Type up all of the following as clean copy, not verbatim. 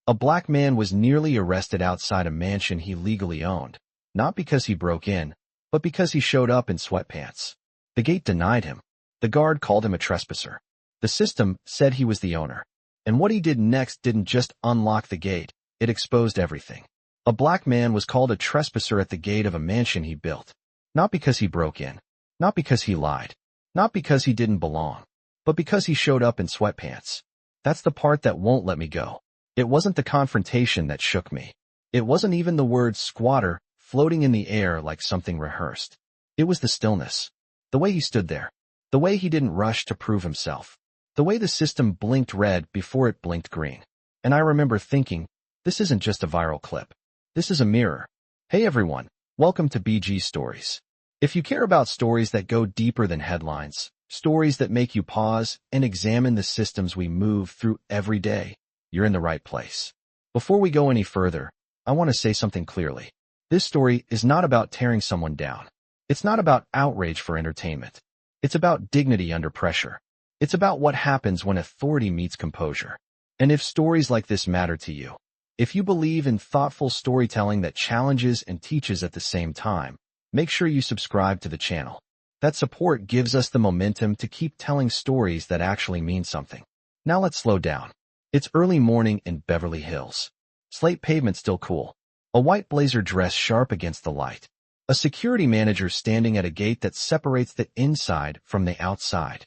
A black man was nearly arrested outside a mansion he legally owned, not because he broke in, but because he showed up in sweatpants. The gate denied him. The guard called him a trespasser. The system said he was the owner. And what he did next didn't just unlock the gate, it exposed everything. A black man was called a trespasser at the gate of a mansion he built. Not because he broke in, not because he lied, not because he didn't belong, but because he showed up in sweatpants. That's the part that won't let me go. It wasn't the confrontation that shook me. It wasn't even the word squatter floating in the air like something rehearsed. It was the stillness. The way he stood there. The way he didn't rush to prove himself. The way the system blinked red before it blinked green. And I remember thinking, this isn't just a viral clip. This is a mirror. Hey everyone, welcome to BG Stories. If you care about stories that go deeper than headlines, stories that make you pause and examine the systems we move through every day, you're in the right place. Before we go any further, I want to say something clearly. This story is not about tearing someone down. It's not about outrage for entertainment. It's about dignity under pressure. It's about what happens when authority meets composure. And if stories like this matter to you, if you believe in thoughtful storytelling that challenges and teaches at the same time, make sure you subscribe to the channel. That support gives us the momentum to keep telling stories that actually mean something. Now let's slow down. It's early morning in Beverly Hills. Slate pavement still cool. A white blazer dress sharp against the light. A security manager standing at a gate that separates the inside from the outside.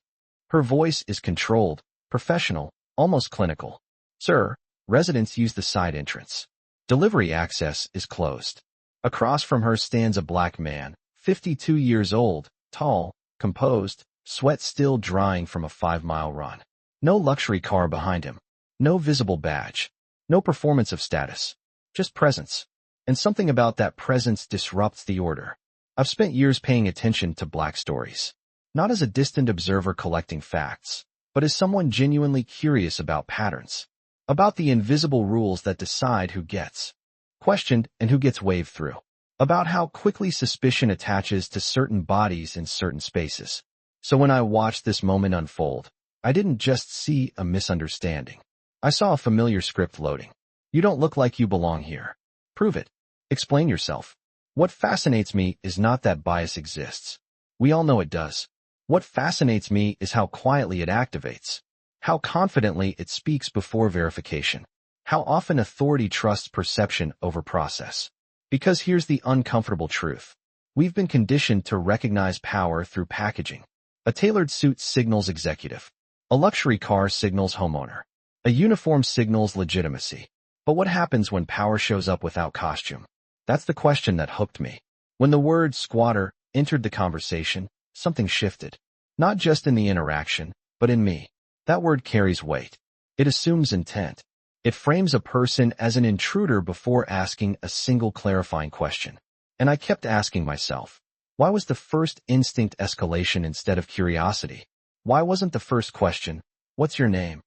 Her voice is controlled, professional, almost clinical. Sir, residents use the side entrance. Delivery access is closed. Across from her stands a black man, 52 years old, tall, composed, sweat still drying from a 5-mile run. No luxury car behind him. No visible badge. No performance of status. Just presence. And something about that presence disrupts the order. I've spent years paying attention to black stories. Not as a distant observer collecting facts, but as someone genuinely curious about patterns. About the invisible rules that decide who gets questioned and who gets waved through. About how quickly suspicion attaches to certain bodies in certain spaces. So when I watched this moment unfold, I didn't just see a misunderstanding. I saw a familiar script loading. You don't look like you belong here. Prove it. Explain yourself. What fascinates me is not that bias exists. We all know it does. What fascinates me is how quietly it activates. How confidently it speaks before verification. How often authority trusts perception over process. Because here's the uncomfortable truth. We've been conditioned to recognize power through packaging. A tailored suit signals executive. A luxury car signals homeowner. A uniform signals legitimacy. But what happens when power shows up without costume? That's the question that hooked me. When the word squatter entered the conversation, something shifted. Not just in the interaction, but in me. That word carries weight. It assumes intent. It frames a person as an intruder before asking a single clarifying question. And I kept asking myself, why was the first instinct escalation instead of curiosity? Why wasn't the first question, what's your name?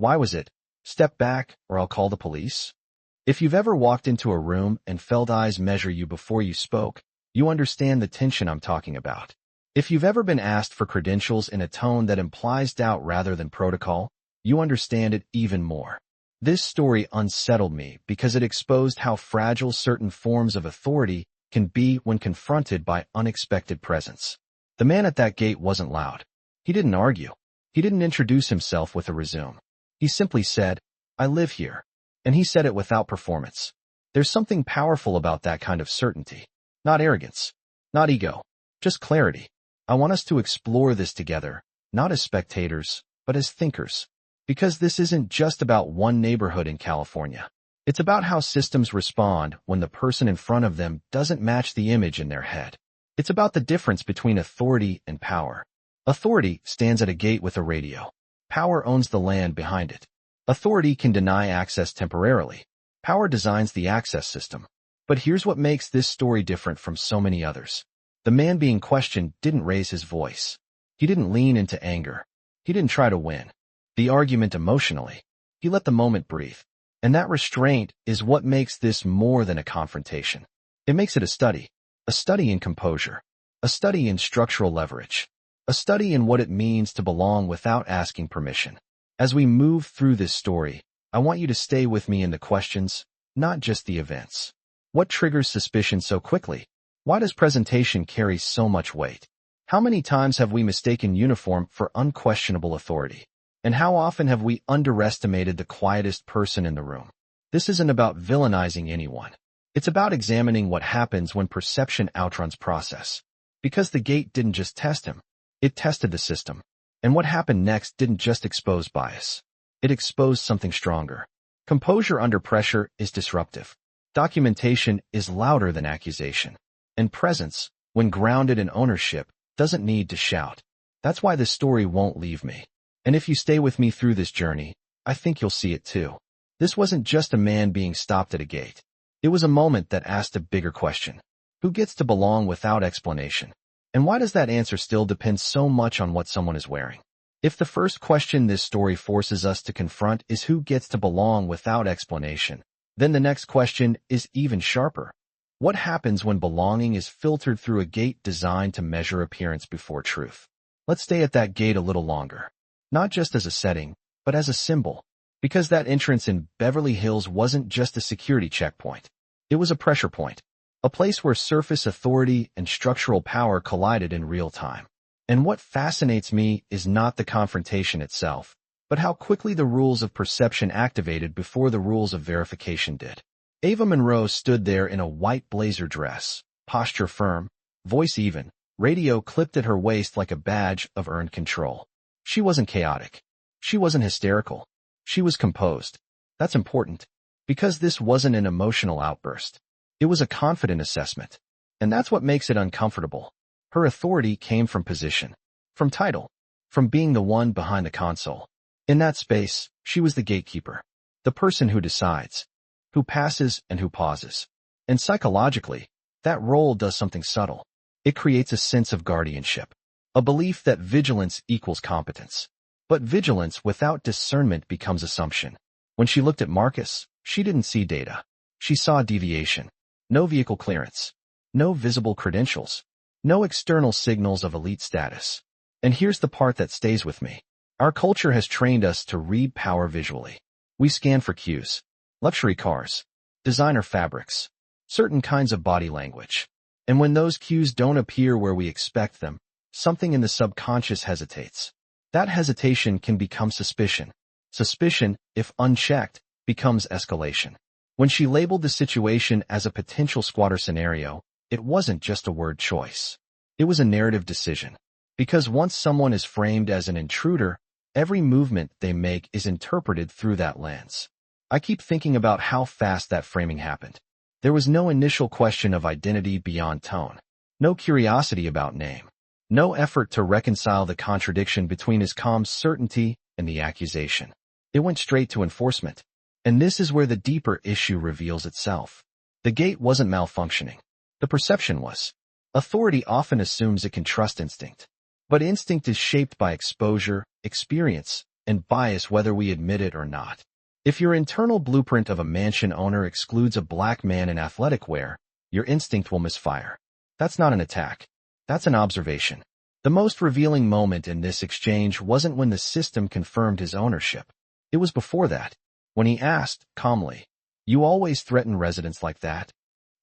Why was it, step back or I'll call the police? If you've ever walked into a room and felt eyes measure you before you spoke, you understand the tension I'm talking about. If you've ever been asked for credentials in a tone that implies doubt rather than protocol, you understand it even more. This story unsettled me because it exposed how fragile certain forms of authority can be when confronted by unexpected presence. The man at that gate wasn't loud. He didn't argue. He didn't introduce himself with a resume. He simply said, I live here. And he said it without performance. There's something powerful about that kind of certainty. Not arrogance. Not ego. Just clarity. I want us to explore this together, not as spectators, but as thinkers. Because this isn't just about one neighborhood in California. It's about how systems respond when the person in front of them doesn't match the image in their head. It's about the difference between authority and power. Authority stands at a gate with a radio. Power owns the land behind it. Authority can deny access temporarily. Power designs the access system. But here's what makes this story different from so many others. The man being questioned didn't raise his voice. He didn't lean into anger. He didn't try to win the argument emotionally. He let the moment breathe. And that restraint is what makes this more than a confrontation. It makes it a study in composure, a study in structural leverage, a study in what it means to belong without asking permission. As we move through this story, I want you to stay with me in the questions, not just the events. What triggers suspicion so quickly? Why does presentation carry so much weight? How many times have we mistaken uniform for unquestionable authority? And how often have we underestimated the quietest person in the room? This isn't about villainizing anyone. It's about examining what happens when perception outruns process. Because the gate didn't just test him, it tested the system. And what happened next didn't just expose bias. It exposed something stronger. Composure under pressure is disruptive. Documentation is louder than accusation. And presence, when grounded in ownership, doesn't need to shout. That's why this story won't leave me. And if you stay with me through this journey, I think you'll see it too. This wasn't just a man being stopped at a gate. It was a moment that asked a bigger question. Who gets to belong without explanation? And why does that answer still depend so much on what someone is wearing? If the first question this story forces us to confront is who gets to belong without explanation, then the next question is even sharper. What happens when belonging is filtered through a gate designed to measure appearance before truth? Let's stay at that gate a little longer. Not just as a setting, but as a symbol. Because that entrance in Beverly Hills wasn't just a security checkpoint. It was a pressure point. A place where surface authority and structural power collided in real time. And what fascinates me is not the confrontation itself, but how quickly the rules of perception activated before the rules of verification did. Ava Monroe stood there in a white blazer dress, posture firm, voice even, radio clipped at her waist like a badge of earned control. She wasn't chaotic. She wasn't hysterical. She was composed. That's important, because this wasn't an emotional outburst. It was a confident assessment. And that's what makes it uncomfortable. Her authority came from position, from title, from being the one behind the console. In that space, she was the gatekeeper, the person who decides, who passes and who pauses. And psychologically, that role does something subtle. It creates a sense of guardianship, a belief that vigilance equals competence. But vigilance without discernment becomes assumption. When she looked at Marcus, she didn't see data. She saw deviation. No vehicle clearance. No visible credentials. No external signals of elite status. And here's the part that stays with me. Our culture has trained us to read power visually. We scan for cues. Luxury cars. Designer fabrics. Certain kinds of body language. And when those cues don't appear where we expect them, something in the subconscious hesitates. That hesitation can become suspicion. Suspicion, if unchecked, becomes escalation. When she labeled the situation as a potential squatter scenario, it wasn't just a word choice. It was a narrative decision. Because once someone is framed as an intruder, every movement they make is interpreted through that lens. I keep thinking about how fast that framing happened. There was no initial question of identity beyond tone. No curiosity about name. No effort to reconcile the contradiction between his calm certainty and the accusation. It went straight to enforcement. And this is where the deeper issue reveals itself. The gate wasn't malfunctioning. The perception was. Authority often assumes it can trust instinct. But instinct is shaped by exposure, experience, and bias whether we admit it or not. If your internal blueprint of a mansion owner excludes a black man in athletic wear, your instinct will misfire. That's not an attack. That's an observation. The most revealing moment in this exchange wasn't when the system confirmed his ownership. It was before that, when he asked, calmly, "You always threaten residents like that?"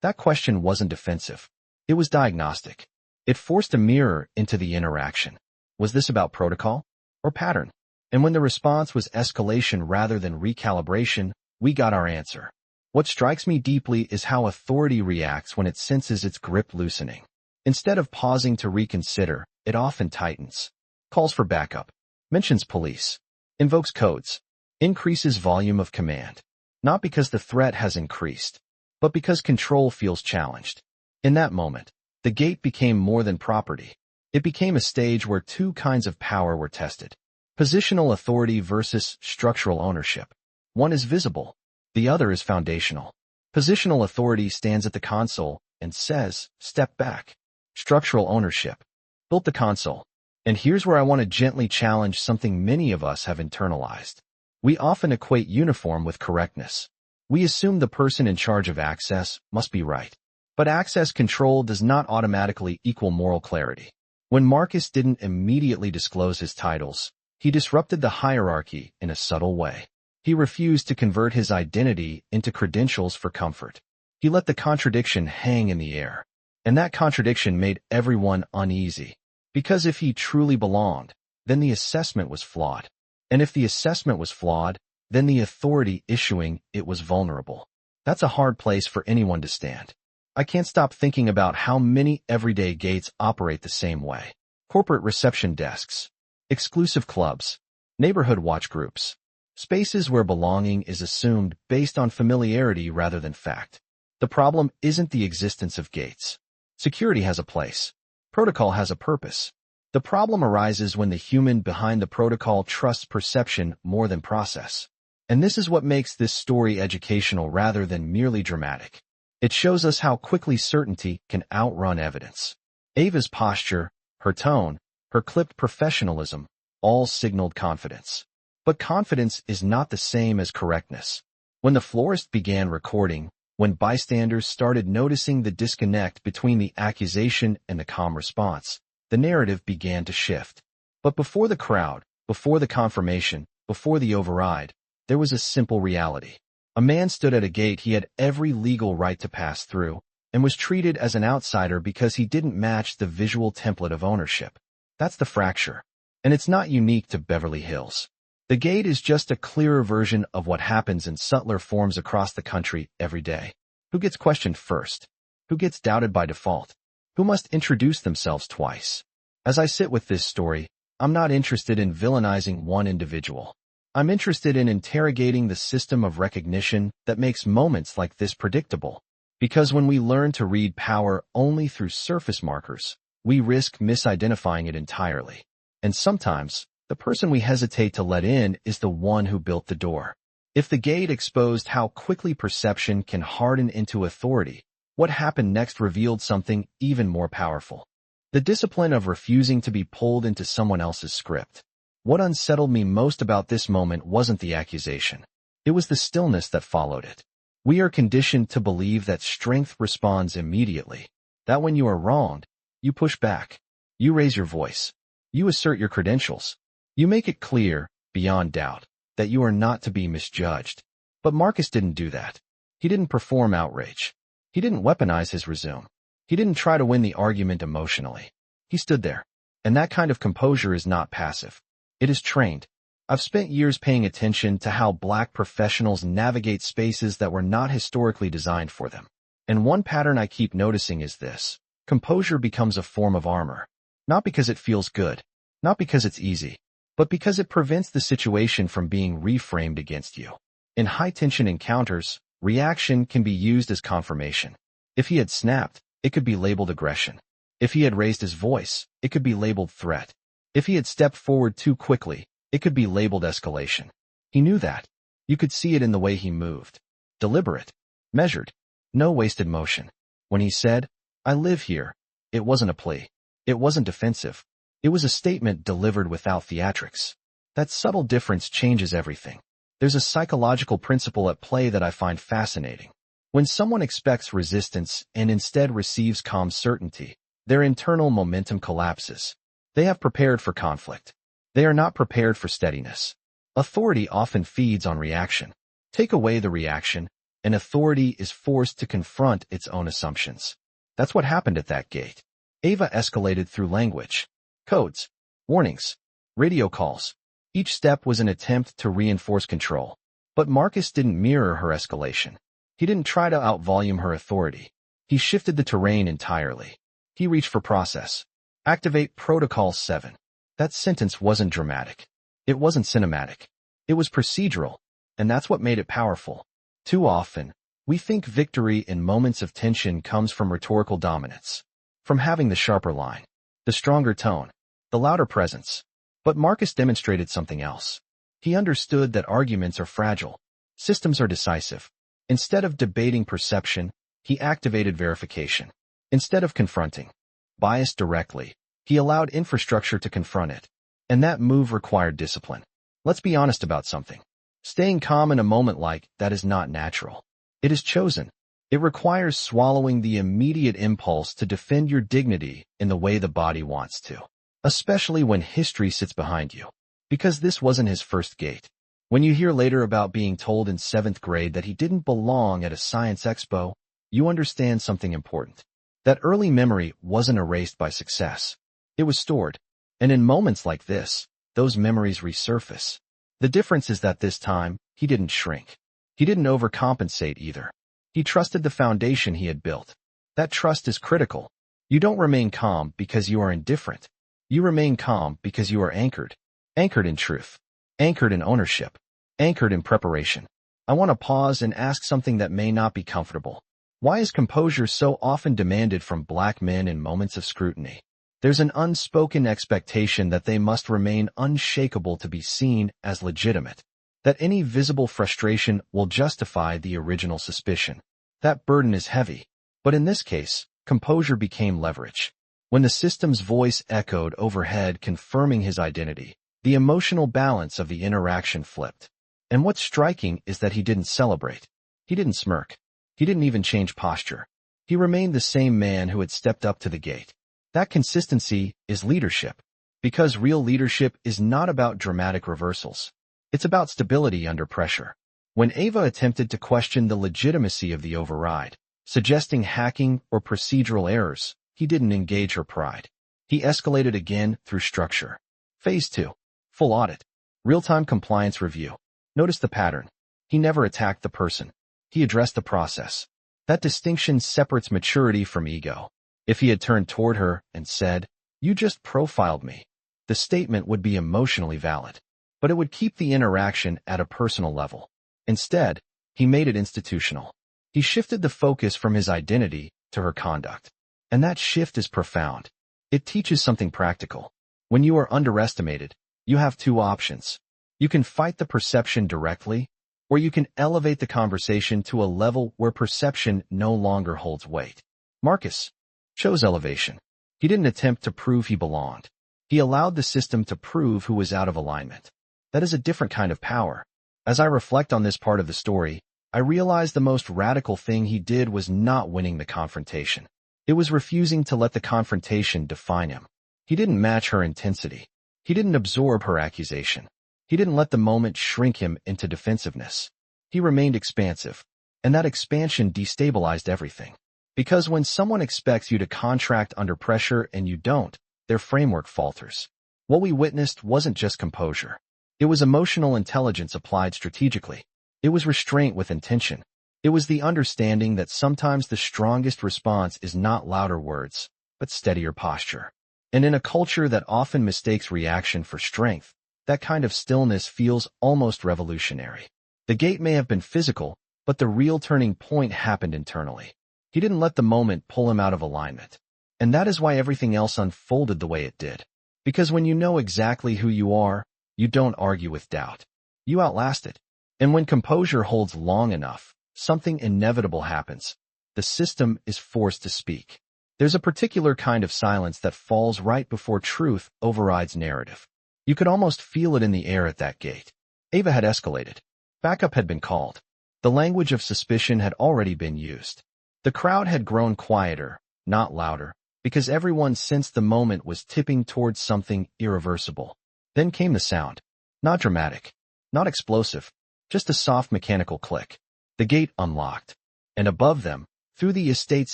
That question wasn't defensive. It was diagnostic. It forced a mirror into the interaction. Was this about protocol or pattern? And when the response was escalation rather than recalibration, we got our answer. What strikes me deeply is how authority reacts when it senses its grip loosening. Instead of pausing to reconsider, it often tightens. Calls for backup. Mentions police. Invokes codes. Increases volume of command. Not because the threat has increased, but because control feels challenged. In that moment, the gate became more than property. It became a stage where two kinds of power were tested. Positional authority versus structural ownership. One is visible. The other is foundational. Positional authority stands at the console and says, "Step back." Structural ownership. Built the console. And here's where I want to gently challenge something many of us have internalized. We often equate uniform with correctness. We assume the person in charge of access must be right. But access control does not automatically equal moral clarity. When Marcus didn't immediately disclose his titles, he disrupted the hierarchy in a subtle way. He refused to convert his identity into credentials for comfort. He let the contradiction hang in the air. And that contradiction made everyone uneasy. Because if he truly belonged, then the assessment was flawed. And if the assessment was flawed, then the authority issuing it was vulnerable. That's a hard place for anyone to stand. I can't stop thinking about how many everyday gates operate the same way. Corporate reception desks, exclusive clubs, neighborhood watch groups, spaces where belonging is assumed based on familiarity rather than fact. The problem isn't the existence of gates. Security has a place. Protocol has a purpose. The problem arises when the human behind the protocol trusts perception more than process. And this is what makes this story educational rather than merely dramatic. It shows us how quickly certainty can outrun evidence. Ava's posture, her tone, her clipped professionalism, all signaled confidence. But confidence is not the same as correctness. When the florist began recording, when bystanders started noticing the disconnect between the accusation and the calm response, the narrative began to shift. But before the crowd, before the confirmation, before the override, there was a simple reality. A man stood at a gate he had every legal right to pass through, and was treated as an outsider because he didn't match the visual template of ownership. That's the fracture. And it's not unique to Beverly Hills. The gate is just a clearer version of what happens in subtler forms across the country every day. Who gets questioned first? Who gets doubted by default? Who must introduce themselves twice? As I sit with this story, I'm not interested in villainizing one individual. I'm interested in interrogating the system of recognition that makes moments like this predictable. Because when we learn to read power only through surface markers, we risk misidentifying it entirely. And sometimes, the person we hesitate to let in is the one who built the door. If the gate exposed how quickly perception can harden into authority, what happened next revealed something even more powerful. The discipline of refusing to be pulled into someone else's script. What unsettled me most about this moment wasn't the accusation. It was the stillness that followed it. We are conditioned to believe that strength responds immediately, that when you are wronged, you push back, you raise your voice, you assert your credentials. You make it clear, beyond doubt, that you are not to be misjudged. But Marcus didn't do that. He didn't perform outrage. He didn't weaponize his resume. He didn't try to win the argument emotionally. He stood there. And that kind of composure is not passive. It is trained. I've spent years paying attention to how Black professionals navigate spaces that were not historically designed for them. And one pattern I keep noticing is this. Composure becomes a form of armor. Not because it feels good. Not because it's easy. But because it prevents the situation from being reframed against you. In high-tension encounters, reaction can be used as confirmation. If he had snapped, it could be labeled aggression. If he had raised his voice, it could be labeled threat. If he had stepped forward too quickly, it could be labeled escalation. He knew that. You could see it in the way he moved. Deliberate. Measured. No wasted motion. When he said, "I live here," it wasn't a plea. It wasn't defensive. It was a statement delivered without theatrics. That subtle difference changes everything. There's a psychological principle at play that I find fascinating. When someone expects resistance and instead receives calm certainty, their internal momentum collapses. They have prepared for conflict. They are not prepared for steadiness. Authority often feeds on reaction. Take away the reaction, and authority is forced to confront its own assumptions. That's what happened at that gate. Ava escalated through language. Codes, warnings, radio calls. Each step was an attempt to reinforce control. But Marcus didn't mirror her escalation. He didn't try to outvolume her authority. He shifted the terrain entirely. He reached for process. Activate Protocol 7. That sentence wasn't dramatic. It wasn't cinematic. It was procedural, and that's what made it powerful. Too often, we think victory in moments of tension comes from rhetorical dominance, from having the sharper line, the stronger tone, the louder presence. But Marcus demonstrated something else. He understood that arguments are fragile. Systems are decisive. Instead of debating perception, he activated verification. Instead of confronting bias directly, he allowed infrastructure to confront it. And that move required discipline. Let's be honest about something. Staying calm in a moment like that is not natural. It is chosen. It requires swallowing the immediate impulse to defend your dignity in the way the body wants to. Especially when history sits behind you. Because this wasn't his first gate. When you hear later about being told in 7th grade that he didn't belong at a science expo, you understand something important. That early memory wasn't erased by success. It was stored. And in moments like this, those memories resurface. The difference is that this time, he didn't shrink. He didn't overcompensate either. He trusted the foundation he had built. That trust is critical. You don't remain calm because you are indifferent. You remain calm because you are anchored. Anchored in truth. Anchored in ownership. Anchored in preparation. I want to pause and ask something that may not be comfortable. Why is composure so often demanded from black men in moments of scrutiny? There's an unspoken expectation that they must remain unshakable to be seen as legitimate. That any visible frustration will justify the original suspicion. That burden is heavy. But in this case, composure became leverage. When the system's voice echoed overhead confirming his identity, the emotional balance of the interaction flipped. And what's striking is that he didn't celebrate. He didn't smirk. He didn't even change posture. He remained the same man who had stepped up to the gate. That consistency is leadership. Because real leadership is not about dramatic reversals. It's about stability under pressure. When Ava attempted to question the legitimacy of the override, suggesting hacking or procedural errors, he didn't engage her pride. He escalated again through structure. Phase 2. Full audit. Real-time compliance review. Notice the pattern. He never attacked the person. He addressed the process. That distinction separates maturity from ego. If he had turned toward her and said, "You just profiled me," the statement would be emotionally valid. But it would keep the interaction at a personal level. Instead, he made it institutional. He shifted the focus from his identity to her conduct. And that shift is profound. It teaches something practical. When you are underestimated, you have two options. You can fight the perception directly, or you can elevate the conversation to a level where perception no longer holds weight. Marcus chose elevation. He didn't attempt to prove he belonged. He allowed the system to prove who was out of alignment. That is a different kind of power. As I reflect on this part of the story, I realize the most radical thing he did was not winning the confrontation. It was refusing to let the confrontation define him. He didn't match her intensity. He didn't absorb her accusation. He didn't let the moment shrink him into defensiveness. He remained expansive, and that expansion destabilized everything. Because when someone expects you to contract under pressure and you don't, their framework falters. What we witnessed wasn't just composure. It was emotional intelligence applied strategically. It was restraint with intention. It was the understanding that sometimes the strongest response is not louder words, but steadier posture. And in a culture that often mistakes reaction for strength, that kind of stillness feels almost revolutionary. The gate may have been physical, but the real turning point happened internally. He didn't let the moment pull him out of alignment. And that is why everything else unfolded the way it did. Because when you know exactly who you are, you don't argue with doubt. You outlast it. And when composure holds long enough, something inevitable happens. The system is forced to speak. There's a particular kind of silence that falls right before truth overrides narrative. You could almost feel it in the air at that gate. Ava had escalated. Backup had been called. The language of suspicion had already been used. The crowd had grown quieter, not louder, because everyone sensed the moment was tipping towards something irreversible. Then came the sound. Not dramatic, not explosive, just a soft mechanical click. The gate unlocked. And above them, through the estate's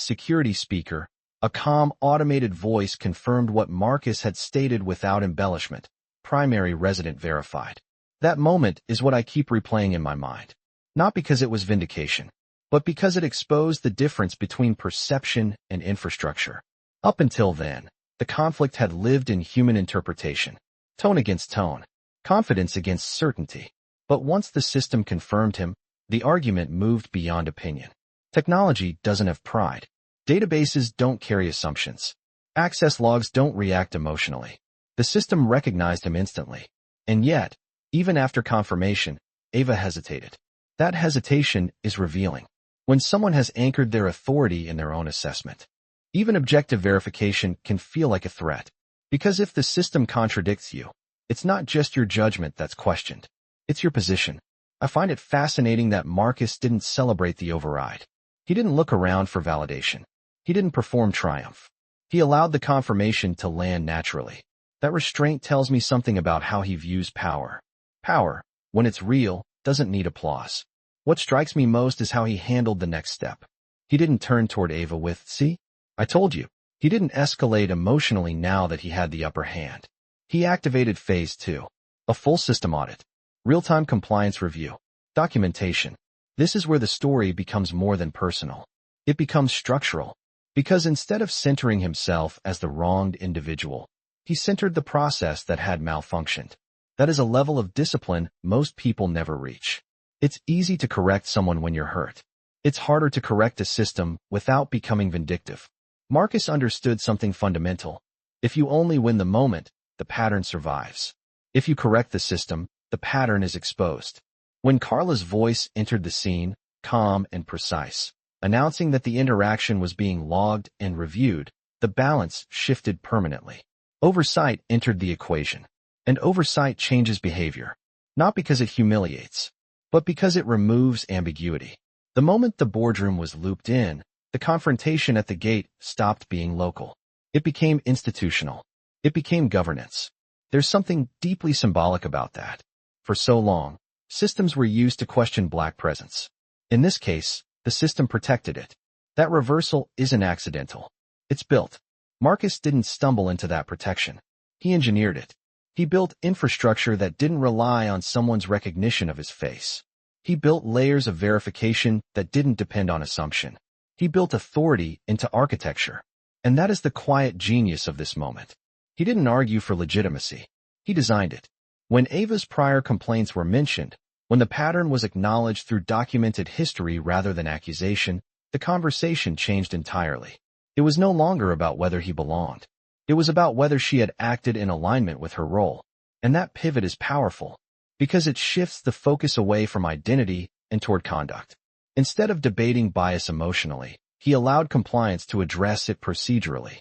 security speaker, a calm, automated voice confirmed what Marcus had stated without embellishment. Primary resident verified. That moment is what I keep replaying in my mind. Not because it was vindication, but because it exposed the difference between perception and infrastructure. Up until then, the conflict had lived in human interpretation. Tone against tone. Confidence against certainty. But once the system confirmed him, the argument moved beyond opinion. Technology doesn't have pride. Databases don't carry assumptions. Access logs don't react emotionally. The system recognized him instantly. And yet, even after confirmation, Ava hesitated. That hesitation is revealing. When someone has anchored their authority in their own assessment, even objective verification can feel like a threat. Because if the system contradicts you, it's not just your judgment that's questioned. It's your position. I find it fascinating that Marcus didn't celebrate the override. He didn't look around for validation. He didn't perform triumph. He allowed the confirmation to land naturally. That restraint tells me something about how he views power. Power, when it's real, doesn't need applause. What strikes me most is how he handled the next step. He didn't turn toward Ava with, "See? I told you." He didn't escalate emotionally now that he had the upper hand. He activated Phase 2, a full system audit, real-time compliance review, documentation. This is where the story becomes more than personal. It becomes structural, because instead of centering himself as the wronged individual, he centered the process that had malfunctioned. That is a level of discipline most people never reach. It's easy to correct someone when you're hurt. It's harder to correct a system without becoming vindictive. Marcus understood something fundamental. If you only win the moment, the pattern survives. If you correct the system, the pattern is exposed. When Carla's voice entered the scene, calm and precise, announcing that the interaction was being logged and reviewed, the balance shifted permanently. Oversight entered the equation. And oversight changes behavior, not because it humiliates, but because it removes ambiguity. The moment the boardroom was looped in, the confrontation at the gate stopped being local. It became institutional. It became governance. There's something deeply symbolic about that. For so long, systems were used to question black presence. In this case, the system protected it. That reversal isn't accidental. It's built. Marcus didn't stumble into that protection. He engineered it. He built infrastructure that didn't rely on someone's recognition of his face. He built layers of verification that didn't depend on assumption. He built authority into architecture. And that is the quiet genius of this moment. He didn't argue for legitimacy. He designed it. When Ava's prior complaints were mentioned, when the pattern was acknowledged through documented history rather than accusation, the conversation changed entirely. It was no longer about whether he belonged. It was about whether she had acted in alignment with her role. And that pivot is powerful, because it shifts the focus away from identity and toward conduct. Instead of debating bias emotionally, he allowed compliance to address it procedurally.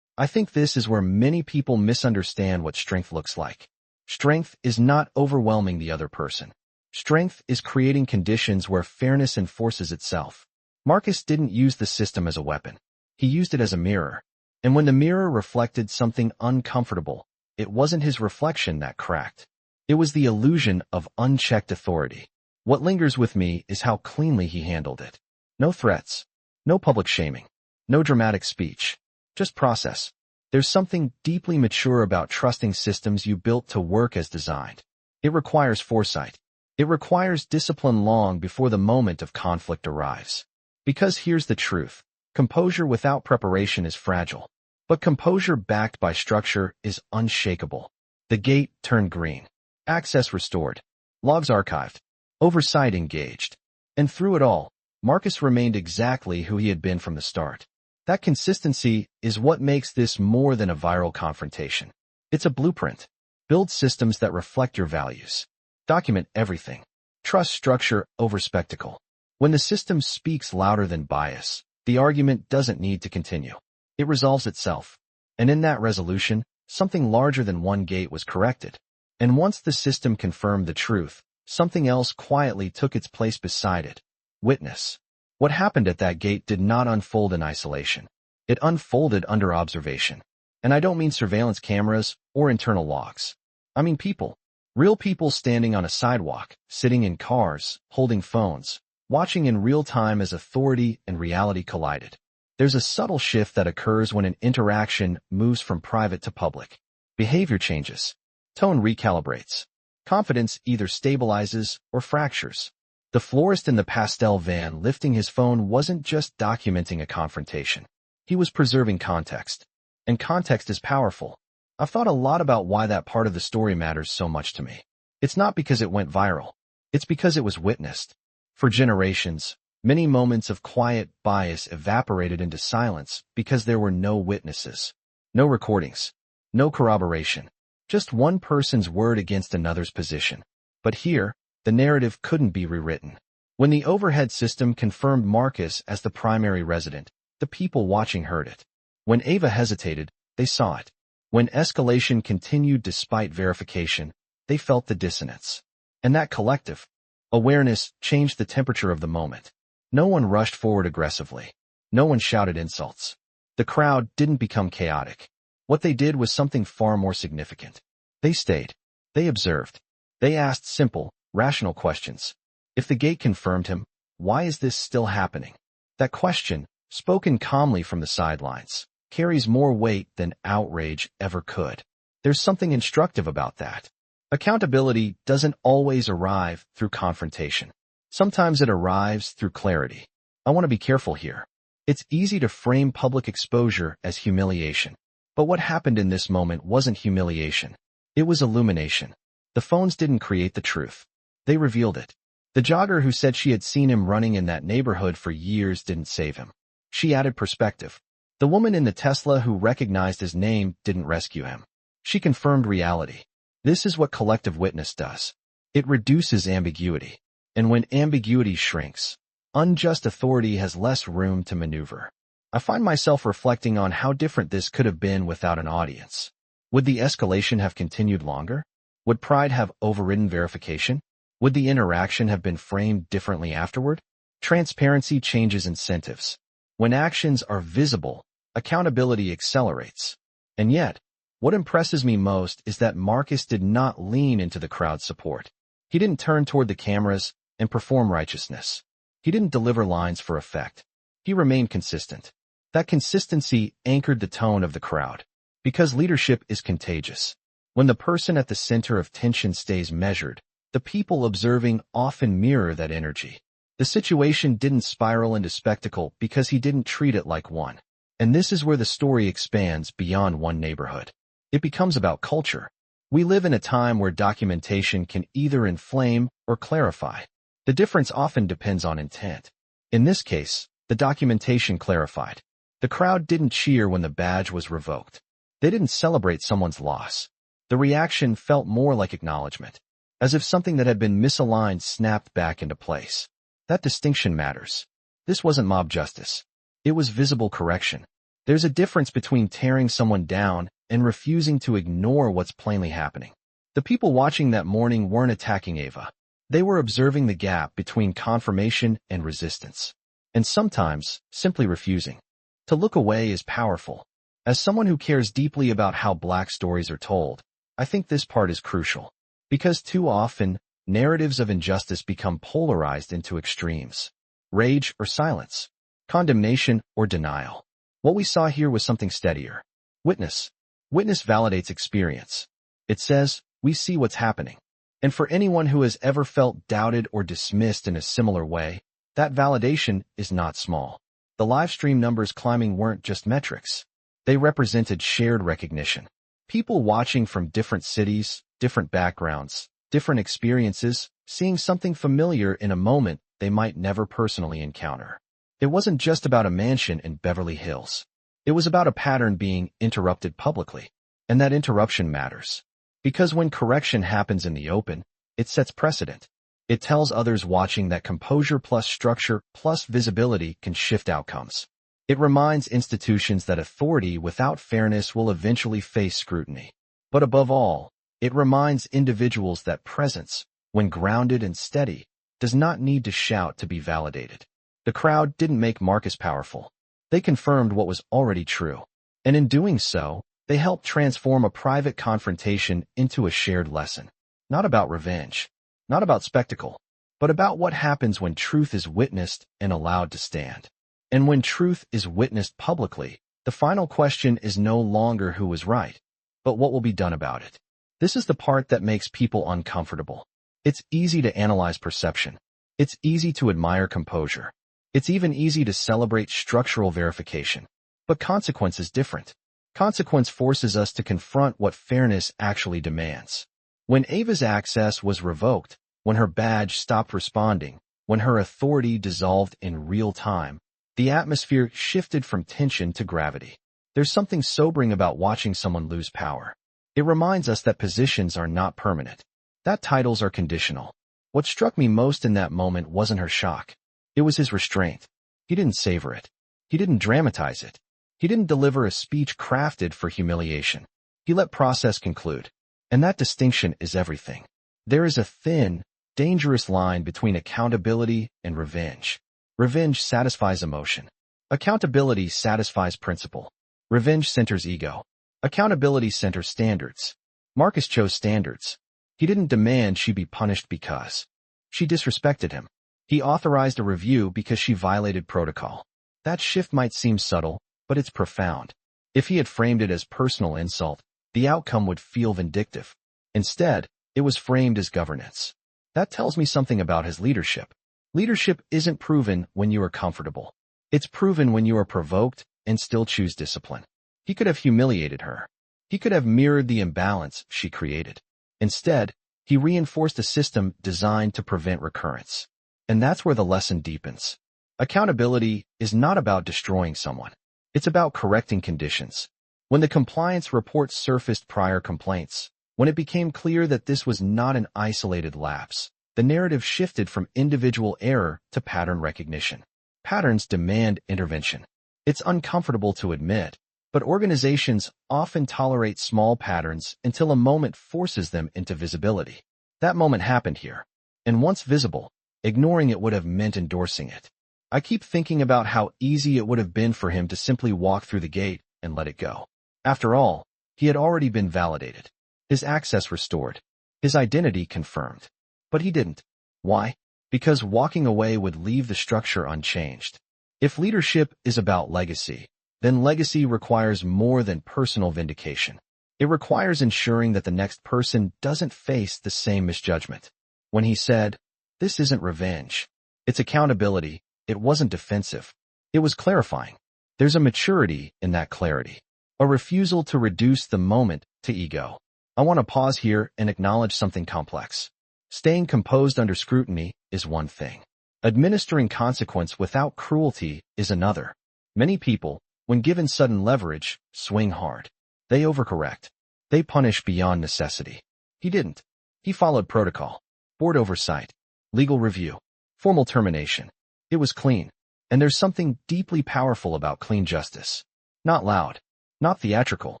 I think this is where many people misunderstand what strength looks like. Strength is not overwhelming the other person. Strength is creating conditions where fairness enforces itself. Marcus didn't use the system as a weapon. He used it as a mirror. And when the mirror reflected something uncomfortable, it wasn't his reflection that cracked. It was the illusion of unchecked authority. What lingers with me is how cleanly he handled it. No threats. No public shaming. No dramatic speech. Just process. There's something deeply mature about trusting systems you built to work as designed. It requires foresight. It requires discipline long before the moment of conflict arrives. Because here's the truth. Composure without preparation is fragile. But composure backed by structure is unshakable. The gate turned green. Access restored. Logs archived. Oversight engaged. And through it all, Marcus remained exactly who he had been from the start. That consistency is what makes this more than a viral confrontation. It's a blueprint. Build systems that reflect your values. Document everything. Trust structure over spectacle. When the system speaks louder than bias, the argument doesn't need to continue. It resolves itself. And in that resolution, something larger than one gate was corrected. And once the system confirmed the truth, something else quietly took its place beside it. Witness. What happened at that gate did not unfold in isolation. It unfolded under observation. And I don't mean surveillance cameras or internal logs. I mean people. Real people standing on a sidewalk, sitting in cars, holding phones, watching in real time as authority and reality collided. There's a subtle shift that occurs when an interaction moves from private to public. Behavior changes. Tone recalibrates. Confidence either stabilizes or fractures. The florist in the pastel van lifting his phone wasn't just documenting a confrontation. He was preserving context. And context is powerful. I've thought a lot about why that part of the story matters so much to me. It's not because it went viral. It's because it was witnessed. For generations, many moments of quiet bias evaporated into silence because there were no witnesses. No recordings. No corroboration. Just one person's word against another's position. But here, the narrative couldn't be rewritten. When the overhead system confirmed Marcus as the primary resident, the people watching heard it. When Ava hesitated, they saw it. When escalation continued despite verification, they felt the dissonance. And that collective awareness changed the temperature of the moment. No one rushed forward aggressively. No one shouted insults. The crowd didn't become chaotic. What they did was something far more significant. They stayed. They observed. They asked simple, rational questions. If the gate confirmed him, why is this still happening? That question, spoken calmly from the sidelines, carries more weight than outrage ever could. There's something instructive about that. Accountability doesn't always arrive through confrontation. Sometimes it arrives through clarity. I want to be careful here. It's easy to frame public exposure as humiliation. But what happened in this moment wasn't humiliation. It was illumination. The phones didn't create the truth. They revealed it. The jogger who said she had seen him running in that neighborhood for years didn't save him. She added perspective. The woman in the Tesla who recognized his name didn't rescue him. She confirmed reality. This is what collective witness does. It reduces ambiguity. And when ambiguity shrinks, unjust authority has less room to maneuver. I find myself reflecting on how different this could have been without an audience. Would the escalation have continued longer? Would pride have overridden verification? Would the interaction have been framed differently afterward? Transparency changes incentives. When actions are visible, accountability accelerates. And yet, what impresses me most is that Marcus did not lean into the crowd's support. He didn't turn toward the cameras and perform righteousness. He didn't deliver lines for effect. He remained consistent. That consistency anchored the tone of the crowd. Because leadership is contagious. When the person at the center of tension stays measured, the people observing often mirror that energy. The situation didn't spiral into spectacle because he didn't treat it like one. And this is where the story expands beyond one neighborhood. It becomes about culture. We live in a time where documentation can either inflame or clarify. The difference often depends on intent. In this case, the documentation clarified. The crowd didn't cheer when the badge was revoked. They didn't celebrate someone's loss. The reaction felt more like acknowledgement, as if something that had been misaligned snapped back into place. That distinction matters. This wasn't mob justice. It was visible correction. There's a difference between tearing someone down and refusing to ignore what's plainly happening. The people watching that morning weren't attacking Ava. They were observing the gap between confirmation and resistance. And sometimes, simply refusing. To look away is powerful. As someone who cares deeply about how Black stories are told, I think this part is crucial. Because too often, narratives of injustice become polarized into extremes. Rage or silence. Condemnation or denial. What we saw here was something steadier. Witness. Witness validates experience. It says, we see what's happening. And for anyone who has ever felt doubted or dismissed in a similar way, that validation is not small. The live stream numbers climbing weren't just metrics. They represented shared recognition. People watching from different cities, different backgrounds, different experiences, seeing something familiar in a moment they might never personally encounter. It wasn't just about a mansion in Beverly Hills. It was about a pattern being interrupted publicly. And that interruption matters. Because when correction happens in the open, it sets precedent. It tells others watching that composure plus structure plus visibility can shift outcomes. It reminds institutions that authority without fairness will eventually face scrutiny. But above all, it reminds individuals that presence, when grounded and steady, does not need to shout to be validated. The crowd didn't make Marcus powerful. They confirmed what was already true. And in doing so, they helped transform a private confrontation into a shared lesson. Not about revenge, not about spectacle, but about what happens when truth is witnessed and allowed to stand. And when truth is witnessed publicly, the final question is no longer who was right, but what will be done about it. This is the part that makes people uncomfortable. It's easy to analyze perception. It's easy to admire composure. It's even easy to celebrate structural verification. But consequence is different. Consequence forces us to confront what fairness actually demands. When Ava's access was revoked, when her badge stopped responding, when her authority dissolved in real time, the atmosphere shifted from tension to gravity. There's something sobering about watching someone lose power. It reminds us that positions are not permanent, that titles are conditional. What struck me most in that moment wasn't her shock. It was his restraint. He didn't savor it. He didn't dramatize it. He didn't deliver a speech crafted for humiliation. He let process conclude. And that distinction is everything. There is a thin, dangerous line between accountability and revenge. Revenge satisfies emotion. Accountability satisfies principle. Revenge centers ego. Accountability centers standards. Marcus chose standards. He didn't demand she be punished because she disrespected him. He authorized a review because she violated protocol. That shift might seem subtle, but it's profound. If he had framed it as personal insult, the outcome would feel vindictive. Instead, it was framed as governance. That tells me something about his leadership. Leadership isn't proven when you are comfortable. It's proven when you are provoked and still choose discipline. He could have humiliated her. He could have mirrored the imbalance she created. Instead, he reinforced a system designed to prevent recurrence. And that's where the lesson deepens. Accountability is not about destroying someone. It's about correcting conditions. When the compliance report surfaced prior complaints, when it became clear that this was not an isolated lapse, the narrative shifted from individual error to pattern recognition. Patterns demand intervention. It's uncomfortable to admit, but organizations often tolerate small patterns until a moment forces them into visibility. That moment happened here. And once visible, ignoring it would have meant endorsing it. I keep thinking about how easy it would have been for him to simply walk through the gate and let it go. After all, he had already been validated, his access restored, his identity confirmed. But he didn't. Why? Because walking away would leave the structure unchanged. If leadership is about legacy, then legacy requires more than personal vindication. It requires ensuring that the next person doesn't face the same misjudgment. When he said, "This isn't revenge, it's accountability," it wasn't defensive. It was clarifying. There's a maturity in that clarity, a refusal to reduce the moment to ego. I want to pause here and acknowledge something complex. Staying composed under scrutiny is one thing. Administering consequence without cruelty is another. Many people, when given sudden leverage, swing hard. They overcorrect. They punish beyond necessity. He didn't. He followed protocol, board oversight, legal review, formal termination. It was clean. And there's something deeply powerful about clean justice. Not loud, not theatrical,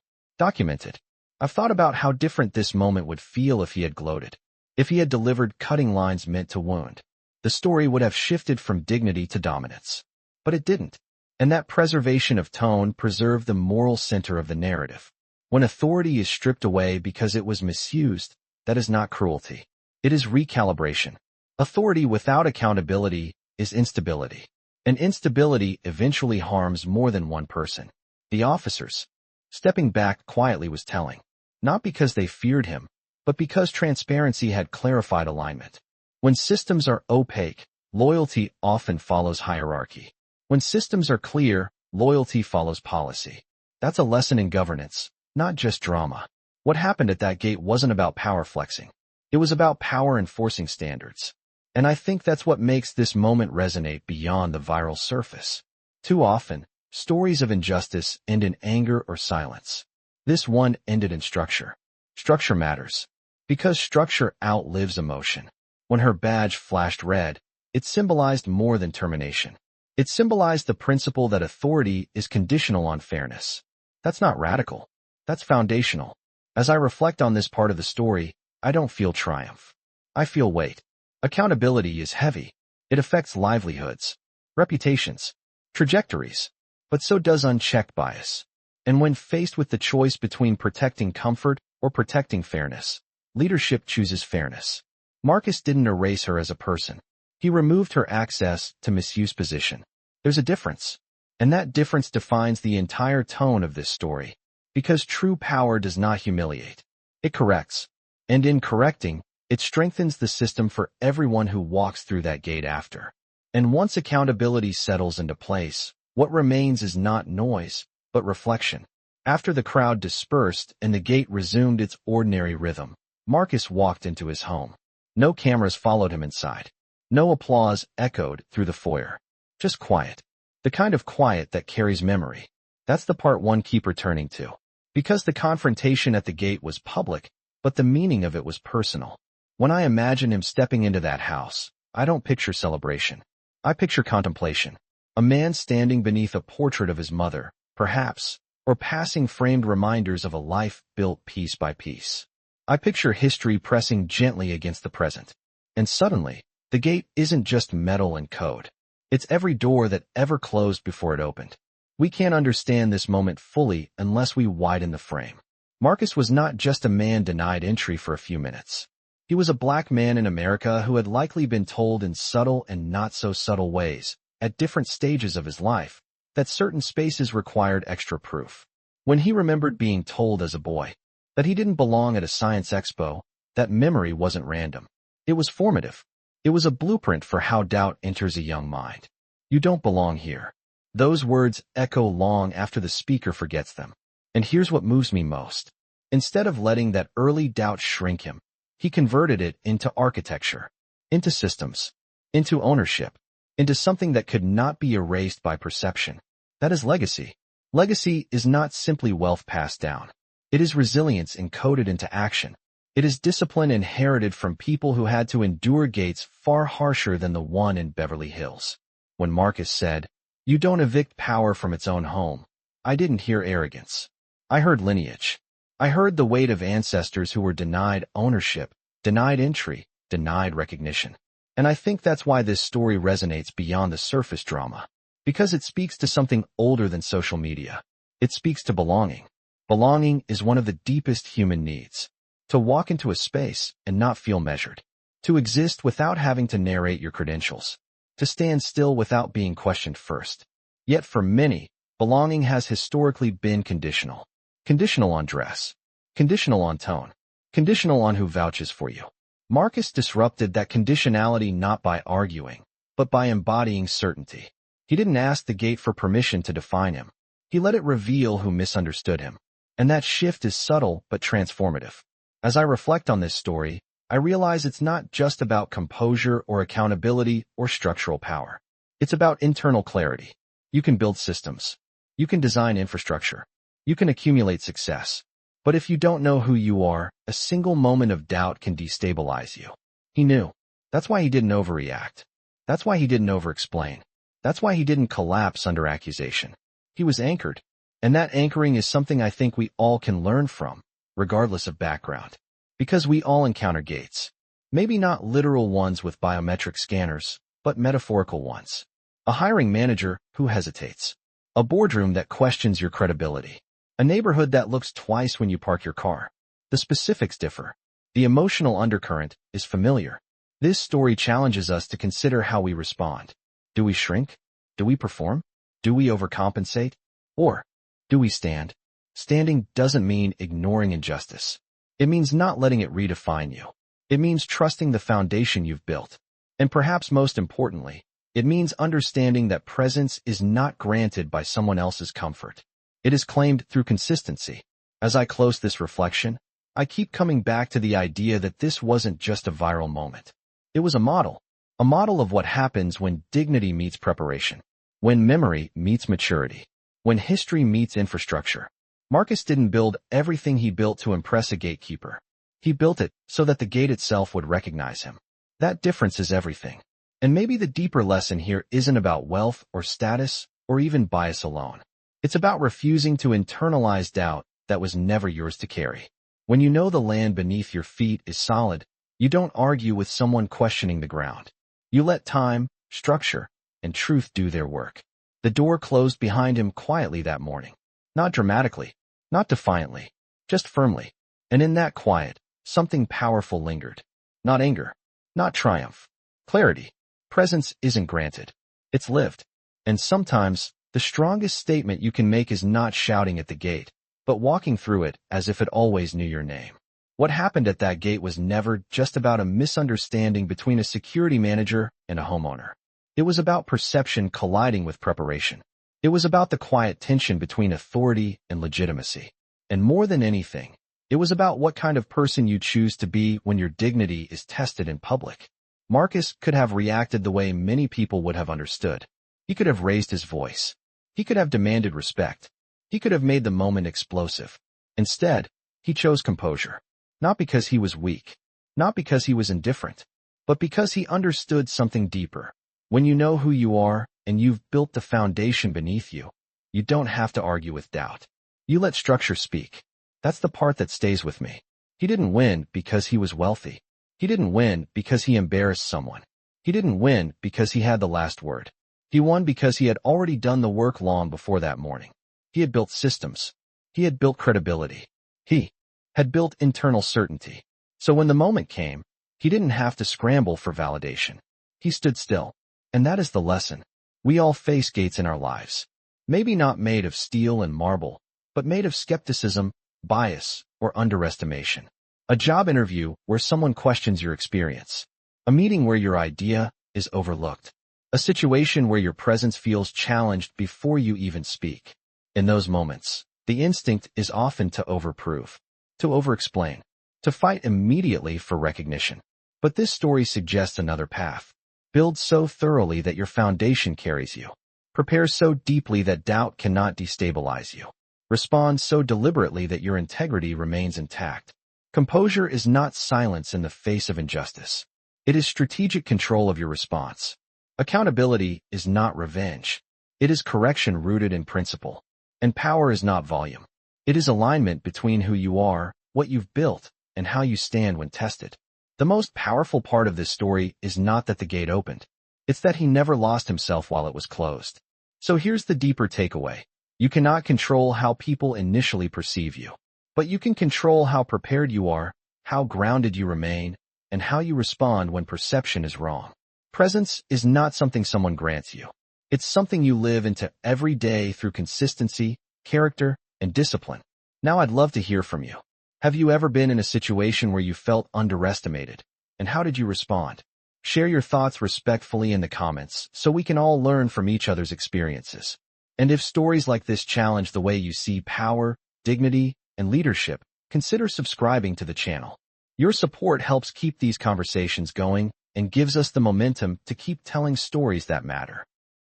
documented. I've thought about how different this moment would feel if he had gloated. If he had delivered cutting lines meant to wound. The story would have shifted from dignity to dominance. But it didn't. And that preservation of tone preserved the moral center of the narrative. When authority is stripped away because it was misused, that is not cruelty. It is recalibration. Authority without accountability is instability. And instability eventually harms more than one person. The officers, stepping back quietly, was telling. Not because they feared him, but because transparency had clarified alignment. When systems are opaque, loyalty often follows hierarchy. When systems are clear, loyalty follows policy. That's a lesson in governance, not just drama. What happened at that gate wasn't about power flexing. It was about power enforcing standards. And I think that's what makes this moment resonate beyond the viral surface. Too often, stories of injustice end in anger or silence. This one ended in structure. Structure matters. Because structure outlives emotion. When her badge flashed red, it symbolized more than termination. It symbolized the principle that authority is conditional on fairness. That's not radical. That's foundational. As I reflect on this part of the story, I don't feel triumph. I feel weight. Accountability is heavy. It affects livelihoods, reputations, trajectories, but so does unchecked bias. And when faced with the choice between protecting comfort or protecting fairness, leadership chooses fairness. Marcus didn't erase her as a person. He removed her access to misuse position. There's a difference. And that difference defines the entire tone of this story. Because true power does not humiliate. It corrects. And in correcting, it strengthens the system for everyone who walks through that gate after. And once accountability settles into place, what remains is not noise, but reflection. After the crowd dispersed and the gate resumed its ordinary rhythm, Marcus walked into his home. No cameras followed him inside. No applause echoed through the foyer. Just quiet. The kind of quiet that carries memory. That's the part one keep returning to. Because the confrontation at the gate was public, but the meaning of it was personal. When I imagine him stepping into that house, I don't picture celebration. I picture contemplation. A man standing beneath a portrait of his mother, perhaps, or passing framed reminders of a life built piece by piece. I picture history pressing gently against the present. And suddenly, the gate isn't just metal and code. It's every door that ever closed before it opened. We can't understand this moment fully unless we widen the frame. Marcus was not just a man denied entry for a few minutes. He was a black man in America who had likely been told in subtle and not so subtle ways, at different stages of his life, that certain spaces required extra proof. When he remembered being told as a boy that he didn't belong at a science expo, that memory wasn't random. It was formative. It was a blueprint for how doubt enters a young mind. You don't belong here. Those words echo long after the speaker forgets them. And here's what moves me most. Instead of letting that early doubt shrink him, he converted it into architecture, into systems, into ownership, into something that could not be erased by perception. That is legacy. Legacy is not simply wealth passed down. It is resilience encoded into action. It is discipline inherited from people who had to endure gates far harsher than the one in Beverly Hills. When Marcus said, "You don't evict power from its own home," I didn't hear arrogance. I heard lineage. I heard the weight of ancestors who were denied ownership, denied entry, denied recognition. And I think that's why this story resonates beyond the surface drama. Because it speaks to something older than social media. It speaks to belonging. Belonging is one of the deepest human needs. To walk into a space and not feel measured. To exist without having to narrate your credentials. To stand still without being questioned first. Yet for many, belonging has historically been conditional. Conditional on dress. Conditional on tone. Conditional on who vouches for you. Marcus disrupted that conditionality not by arguing, but by embodying certainty. He didn't ask the gate for permission to define him. He let it reveal who misunderstood him. And that shift is subtle but transformative. As I reflect on this story, I realize it's not just about composure or accountability or structural power. It's about internal clarity. You can build systems. You can design infrastructure. You can accumulate success. But if you don't know who you are, a single moment of doubt can destabilize you. He knew. That's why he didn't overreact. That's why he didn't overexplain. That's why he didn't collapse under accusation. He was anchored. And that anchoring is something I think we all can learn from, regardless of background. Because we all encounter gates. Maybe not literal ones with biometric scanners, but metaphorical ones. A hiring manager who hesitates. A boardroom that questions your credibility. A neighborhood that looks twice when you park your car. The specifics differ. The emotional undercurrent is familiar. This story challenges us to consider how we respond. Do we shrink? Do we perform? Do we overcompensate? Or do we stand? Standing doesn't mean ignoring injustice. It means not letting it redefine you. It means trusting the foundation you've built. And perhaps most importantly, it means understanding that presence is not granted by someone else's comfort. It is claimed through consistency. As I close this reflection, I keep coming back to the idea that this wasn't just a viral moment. It was a model of what happens when dignity meets preparation, when memory meets maturity, when history meets infrastructure. Marcus didn't build everything he built to impress a gatekeeper. He built it so that the gate itself would recognize him. That difference is everything. And maybe the deeper lesson here isn't about wealth or status or even bias alone. It's about refusing to internalize doubt that was never yours to carry. When you know the land beneath your feet is solid, you don't argue with someone questioning the ground. You let time, structure, and truth do their work. The door closed behind him quietly that morning. Not dramatically, not defiantly, just firmly. And in that quiet, something powerful lingered. Not anger, not triumph. Clarity. Presence isn't granted. It's lived. And sometimes, the strongest statement you can make is not shouting at the gate, but walking through it as if it always knew your name. What happened at that gate was never just about a misunderstanding between a security manager and a homeowner. It was about perception colliding with preparation. It was about the quiet tension between authority and legitimacy. And more than anything, it was about what kind of person you choose to be when your dignity is tested in public. Marcus could have reacted the way many people would have understood. He could have raised his voice. He could have demanded respect. He could have made the moment explosive. Instead, he chose composure. Not because he was weak, not because he was indifferent, but because he understood something deeper. When you know who you are and you've built the foundation beneath you, you don't have to argue with doubt. You let structure speak. That's the part that stays with me. He didn't win because he was wealthy. He didn't win because he embarrassed someone. He didn't win because he had the last word. He won because he had already done the work long before that morning. He had built systems. He had built credibility. He had built internal certainty. So when the moment came, He didn't have to scramble for validation. He stood still. And that is the lesson. We all face gates in our lives. Maybe not made of steel and marble, but made of skepticism, bias, or underestimation. A job interview where someone questions your experience. A meeting where your idea is overlooked. A situation where your presence feels challenged before you even speak. In those moments, the instinct is often to overprove, to overexplain, to fight immediately for recognition. But this story suggests another path. Build so thoroughly that your foundation carries you. Prepare so deeply that doubt cannot destabilize you. Respond so deliberately that your integrity remains intact. Composure is not silence in the face of injustice. It is strategic control of your response. Accountability is not revenge. It is correction rooted in principle. And power is not volume. It is alignment between who you are, what you've built, and how you stand when tested. The most powerful part of this story is not that the gate opened. It's that he never lost himself while it was closed. So here's the deeper takeaway. You cannot control how people initially perceive you. But you can control how prepared you are, how grounded you remain, and how you respond when perception is wrong. Presence is not something someone grants you. It's something you live into every day through consistency, character, and discipline. Now I'd love to hear from you. Have you ever been in a situation where you felt underestimated? And how did you respond? Share your thoughts respectfully in the comments so we can all learn from each other's experiences. And if stories like this challenge the way you see power, dignity, and leadership, consider subscribing to the channel. Your support helps keep these conversations going and gives us the momentum to keep telling stories that matter.